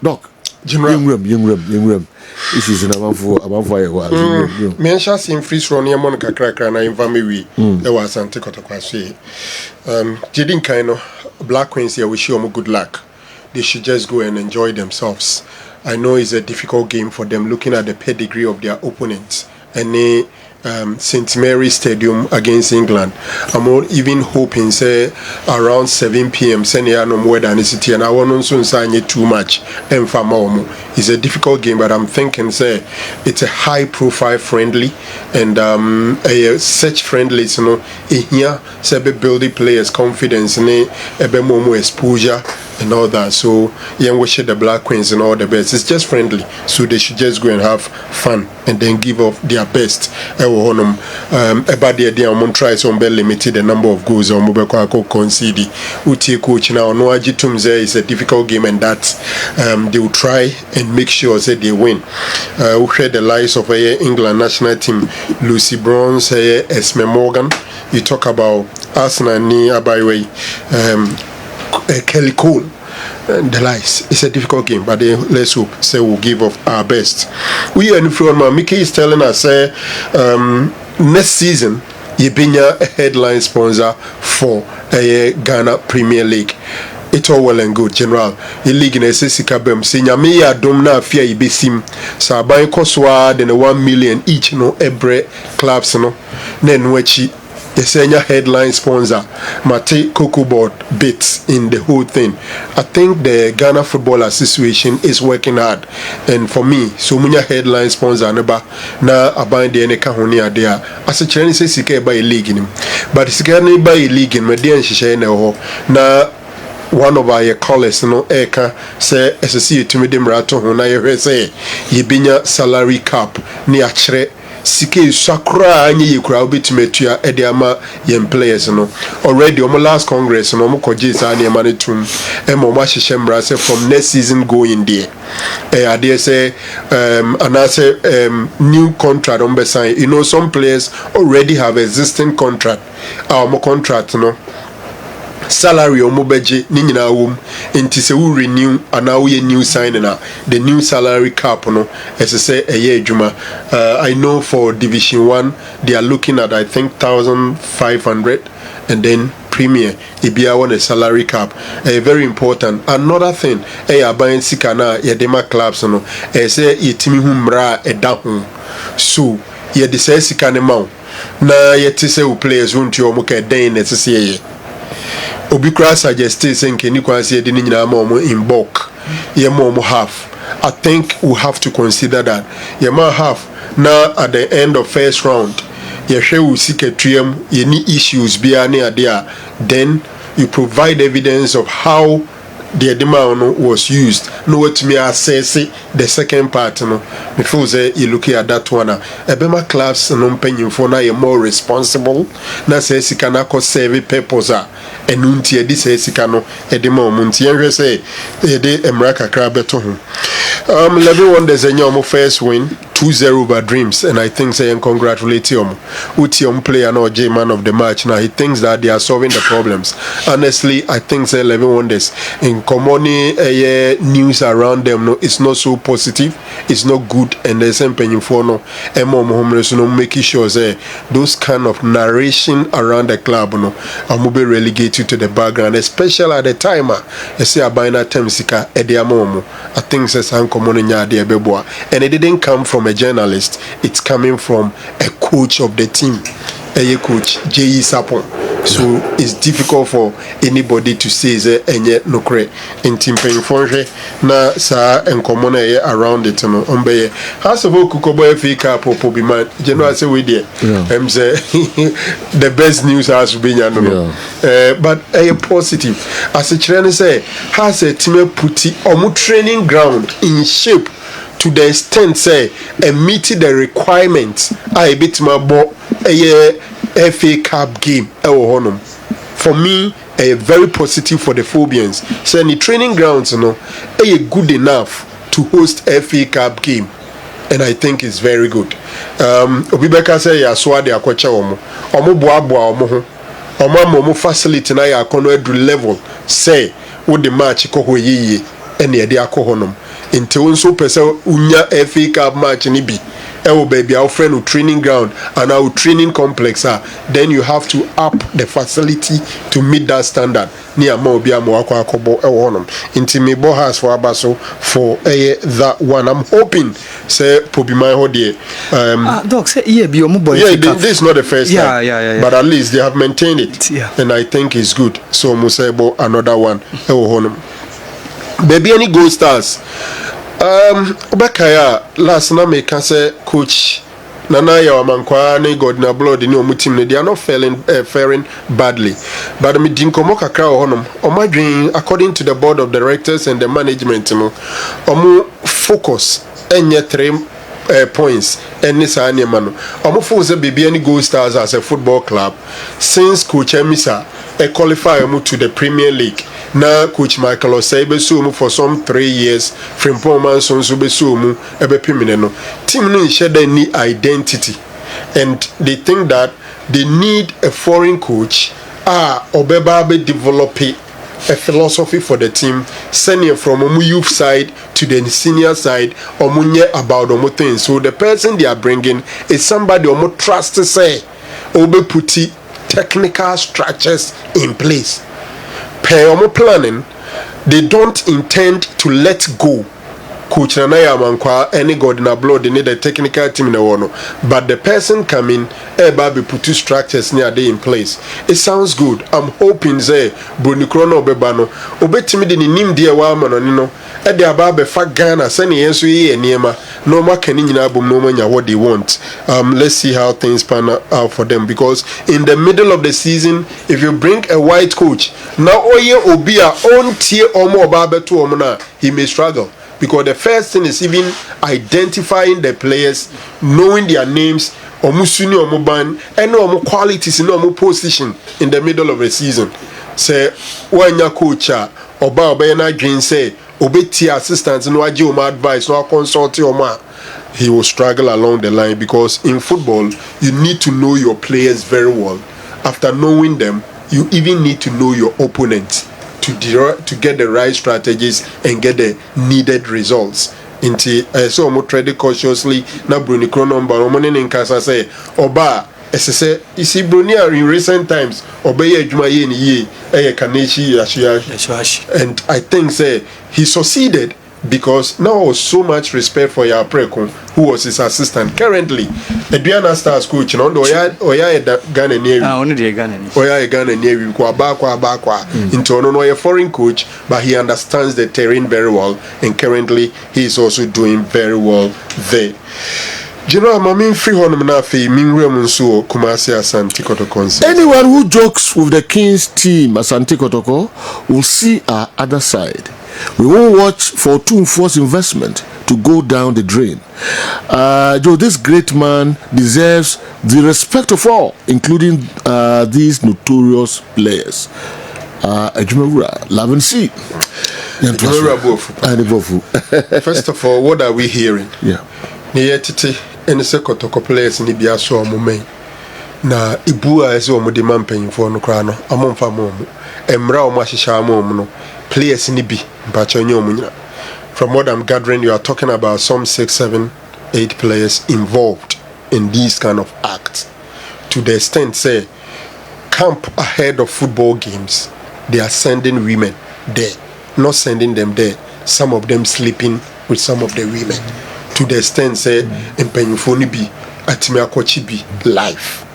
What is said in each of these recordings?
Doc. Young this is an amount for Mentions in free from near Monica Cracker and Infamy. There was Kotoko. Jidin kind of Black Queens here, wish you good luck. They should just go and enjoy themselves. I know it's a difficult game for them looking at the pedigree of their opponents. And St. Mary's Stadium against England. I'm even hoping say around 7 p.m. Senior no more than city and I won't soon sign it too much. And it's a difficult game, but I'm thinking say it's a high profile friendly and a such friendly, you know, here say building players confidence and a more exposure and all that. So yeah, wish the Black Queens and all the best. It's just friendly, so they should just go and have fun and then give off their best. About the idea I'm try some be limited the number of goals on mobile concede. Uti coach now no agitum there is a difficult game and that they will try and make sure that they win. We heard the lives of England national team Lucy Bronze, Esme Morgan. You talk about Arsenal ni Abayway, Kelly Cole. The lies. It's a difficult game, but let's hope say we'll give of our best. We are in front. Mickey is telling us next season you be a headline sponsor for a Ghana Premier League. It's all well and good, General. The league in SSC Bem senior me ya dom na fear you be sim. So buy Koswa then 1 million each no every clubs no. Then wechi the senior headline sponsor Mate Coco board bits in the whole thing. I think the Ghana Football Association is working hard, and for me, so many headline sponsor neba na abind the neka honi there. As a Chinese say sike by a league in him, but sike ni by a league in Median Shisha na one of our callers no eka say SSC to me dem rato ho na ye say ye binya salary cap ni achre sike sakura anyi yekura obetimetua ediama yem players no already on last congress no mo koje sa na ma netum e mo ma hihye mra say from next season going there ade say new contract on be sign. You know some players already have existing contract our contract no salary or mobeje ni nyina wom enti se we renew and now we new signing the new salary cap no as I say a year juma. I know for division 1 they are looking at I think 1,500 and then premier ibia want a salary cap very important. Another thing buying sika na yedema clubs no say yetimi hu mra eda ho so ye de say sika ne ma na yeti say players won't you omo den na say Obikra suggested saying can you consider the nyina in bulk ye more half. I think we have to consider that ye ma half now at the end of first round ye share we seek a trium ye need issues be near there then you provide evidence of how the demand was used. No what me assess the second part no before say you look at that one ebema clubs no penyin for na you more responsible na say sika na ko serve purpose and unti this sika no edema munti yen say e de emra kakra beto ho everyone there's a new first win 2-0 over Dreams, and I think say and congratulate him. Utium player no J man of the match. Now he thinks that they are solving the problems. Honestly, I think say 11 wonders in common news around them. No, it's not so positive. It's not good, and there's some penny for no. And more homeless no making sure say those kind of narration around the club no, I'm be relegated to the background, especially at the time. I say about na temsika ediamomo. I think say some common nya de beboa, and it didn't come from a journalist, it's coming from a coach of the team, a coach J.E. Sapon. So it's difficult for anybody to say enye nokre in team paying for na sa en common around it no ombe has of kukobo FA Cup or be man general say we there say the best news has been but a positive as a trainer say has a team put on training ground in shape to the extent say meeting the requirements I bit my bo a FA Cup game for me very positive for the Phobians. So the training grounds good enough to host FA Cup game, and I think it's very good. Obibeka say ya swa de akwacha omo boaboa omo facility na ya kono edu level say wo the match ko hoyiye ene de akohonom Into unso pesa unya FA Cup match ni bi. Ewo baby our friend who training ground and our training complex then you have to up the facility to meet that standard. Ni ama obi ama wako akobo ewo honom. Inti me bo has for abaso for that one. I'm hoping say Pobi my hodie. Doc say yeah be boy. Yeah, this is not the first time. Yeah. But at least they have maintained it. Yeah. And I think it's good. So Musebo another one. Ewo honom. Baby any gold stars. Obakaya last na me can say coach Nana Yawamankwa ne Godna Blood in your team they are not faring badly. But me dinkomo kakra honum omadwin according to the board of directors and the management no omu focus enye 3 points any sa nneema no omu focus baby any gold stars as a football club since coach Emisa qualify to the Premier League. Now coach Michael Osei besumu for some 3 years from Poman Sonso besumu ebe pimineno team no share their need identity and they think that they need a foreign coach obeba be develop a philosophy for the team sending from omu youth side to the senior side omunye about omu things. So the person they are bringing is somebody omu trust to say obe puti technical structures in place. Per omo planning, they don't intend to let go Coach Nanaya Mankwa any God in a blood they need a technical team in the one, but the person coming baby put 2 structures near day in place. It sounds good. I'm hoping say Brunikrono Bebano obetimi de nim dia wa manonino e de aba be fa Ghana send yenso ye niema no ma kan nyina bom no manya what they want. Let's see how things pan out for them, because in the middle of the season if you bring a white coach now oye obia on tie omo oba beto omo na he may struggle. Because the first thing is even identifying the players, knowing their names, omusuni omuban, and omu qualities in omu position in the middle of the season. Say when your coach oba na dream say obeti assistants no aje omu advice no consult omu, he will struggle along the line, because in football you need to know your players very well. After knowing them, you even need to know your opponents to get the right strategies and get the needed results. Inti so mo trade cautiously na Bruni Kronomba omone nkasa say oba esese isi Bruni in recent times obey adwuma ye ni ye kanechi yashia, and I think say he succeeded because now was so much respect for your Prekon, who was his assistant currently. Adriana Stars coach, no, Oya Ghana near only the Ghana. Oya Ghana near you, Bakwa, into a foreign coach, but he understands the terrain very well, and currently he is also doing very well there. General Mamin Frihon Mnafi, Mingwe Munsuo, Kumasi Asante Kotoko. Anyone who jokes with the King's team, Asante Kotoko, will see our other side. We won't watch for too forced investment to go down the drain. Joe, this great man deserves the respect of all, including these notorious players. Ejumewura, love and see. First of all, what are we hearing? Yeah. Any Kotoko players in the Biaso moment. Na Ibua is omo de man paying for no crano, among famomo, Emra o Mashisha mono, players in the B, Bachonyo. From what I'm gathering, you are talking about some 6, 7, 8 players involved in these kind of acts. To the extent, say, camp ahead of football games, they are sending women there, not sending them there. Some of them sleeping with some of the women. To the extent, say, Mpenyufoni bi, Atimia Kochi bi, life.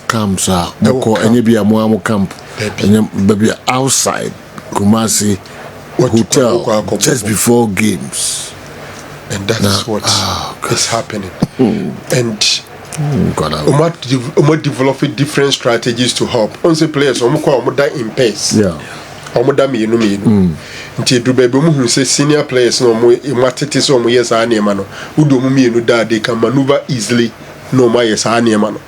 Camps are any be a Moamo camp, baby outside Kumasi hotel just before games, and that is what is happening. And developing different strategies to help. On the players, omuda in pace. Yeah. Omuda me no. Nti do baby mu say senior players no mo matete so mo yes anema no. Udo mu me no da they can maneuver easily no ma yes anema no.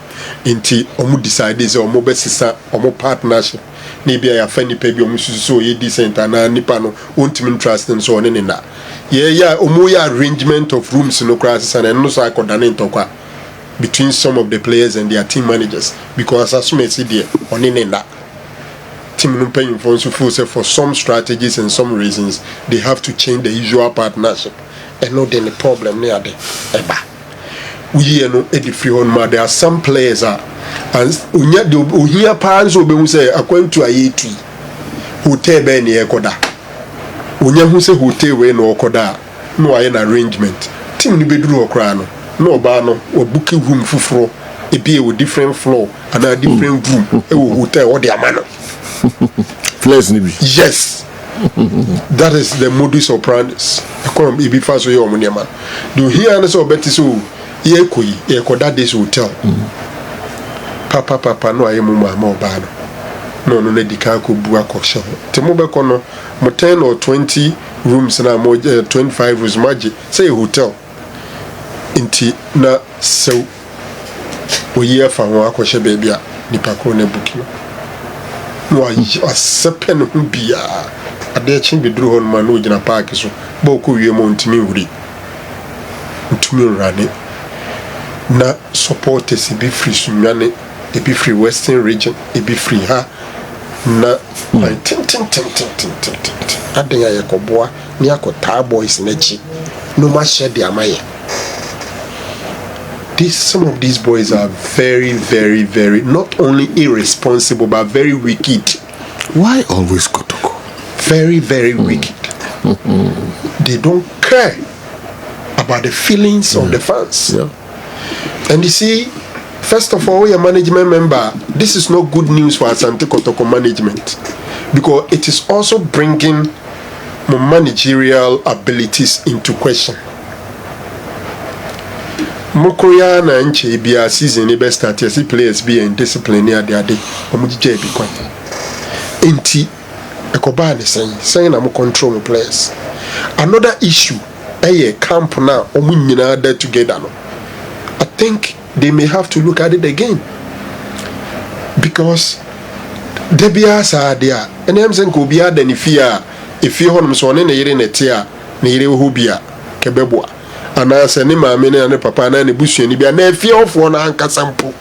Inti omu decide say omu besisa omu partnership ni bia ya fani pe bi omu susu ye decent na nipa no ontimi trust so one na ya omu ya arrangement of rooms no crisis and no so akodane ntokwa between some of the players and their team managers, because as me see there on na team no paying for so for some strategies and some reasons they have to change the usual partnership, and not any problem near the eba. We no free on there are some players and unya the uhia pans obe hu say according to ayeti hotel be ne ekoda unya hu say hotel we no okoda no aye na arrangement team ni beduru okra no ba no obuke room fufuro ebi e different floor and a different room e hotel or the amano place ni bi yes. That is the modus operandi. Come ibi faso yo mo man. Do here and so beti so ye koyi e koda this hotel. Papa no aye mo ma oba no na dika ko bu akoshe ho. Te mo be kono mo 10 or 20 rooms na mo 25 rooms maji say hotel. Inti na so oyi afa ho akoshe baby a nipa ko na buki no asepen ho bia ade chin beduru hon man no gina park so ba ko wie mo ntimi wuri ntimi rane na supporters be free sunyane e be free western region e be free ha na tin ade ya yakoboa ni akota boys na chi no ma share dia maye. Some of these boys are very, very, very not only irresponsible but very wicked. Why always Kotoko? Very, very wicked. They don't care about the feelings of the fans. Yeah. And you see, first of all, your management member, this is not good news for Asante Kotoko management because it is also bringing managerial abilities into question. Mokoya na nche bia season ni best start yes players be in discipline near the ade omujije bi kwan enti ekoba ne sen na mo control mo players. Another issue camp na omunyina there together no. I think they may have to look at it again because debia sa dia enem sen ko bia da ni fia efie honum so ne yire netia ne yire ho bia kebeboa ana se ni maame ne papa na ne busuani bia na efie ofo na ankasampo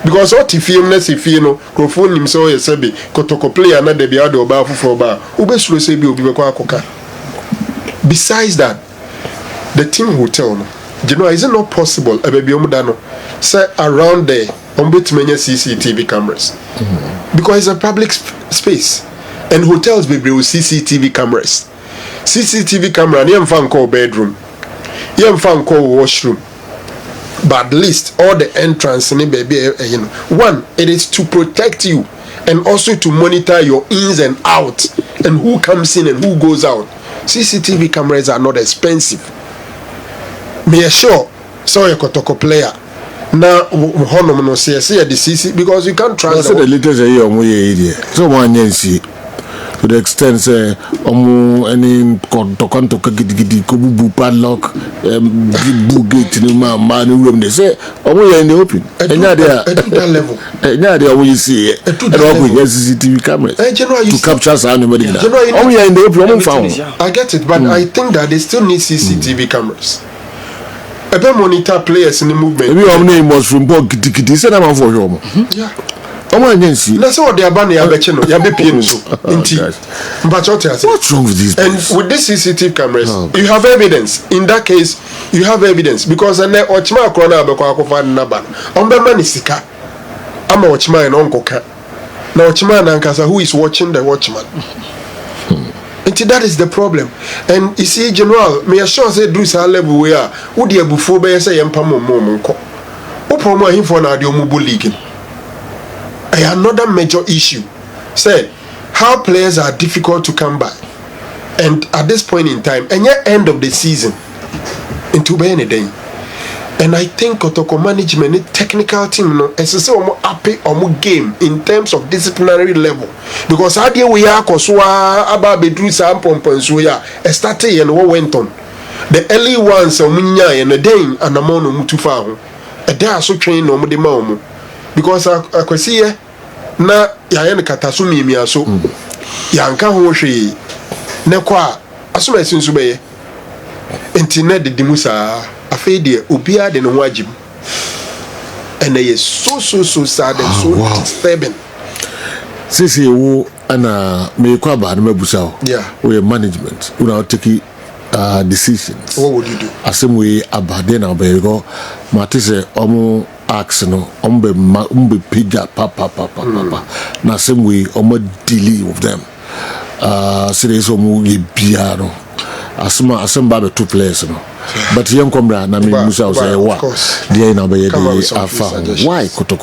because what if him na se fie no crofon nim so yesebe Kotoko player na de bia de oba fufo ba ubesuro se bi obi be kwa akoka. Besides that, the team hotel no you know is it not possible ebebi omuda no say around there ombetmenya CCTV cameras because it's a public space and hotels be with CCTV cameras. CCTV camera near fan call bedroom you fan call washroom but at least all the entrance in baby you know one it is to protect you and also to monitor your ins and outs and who comes in and who goes out. CCTV cameras are not expensive. Me sure so a Kotoko player now honom no say the CC because you can't trust the latest year omo ye so one yensi to the extent say omo any Kotoko gidi ko bubu padlock bu gate ni ma ni room they say omo ye in the open enya there at that level enya there omo you see e go CCTV cameras to capture sound nobody omo ye in the open omo found. I get it but I think that they still need CCTV cameras. Ebe monitor players in the movement. Maybe I'm name was from Bog Gidi. Say I'm for you. Yeah. Agency. Let's say what they are banning ya becheno. Ya be pien so. Inti. What's wrong with these? And with this CCTV cameras, you have evidence. In that case, you have evidence because and ochima krona be kwa kofa na ban. Ombe mani sika. Ama ochima en onko ka. Na ochima na nkasa who is watching the watchman. And that is the problem. And you see, General, me assure say Bruce level where would you before be say empamo monko. Upomo him for na the omubu league. Another major issue. Say how players are difficult to come by. And at this point in time, and yet end of the season, into be any day. And I think Kotoko management, technical team, no, as I say, happy or game in terms of disciplinary level. Because how do we are Kosua about Bedru Sam Pomponsuya, started and what went on. The early ones of Minya and the day and Amono Mutufa, a day so trained no Mudimamo. Because I could see na Yan Katasumi Miaso, Yanka Hoshi, Nekwa, Asuma Sinsube, Internet the Dimusa. Afede obia de no wajim and they is so sad and so disturbing. Sisi wo ana me kwa ba na mabusa yeah we management we now take decisions. What would you do? Same way Abaden Abego, Matisse Omo Axno, Umbe Pija, papa. Now same way Omo dealing with them. Series Omo Biano. Asamba the 2 players, no. But young Combra, Nami Musa say, what? Dear Nabe, Why Kotoko?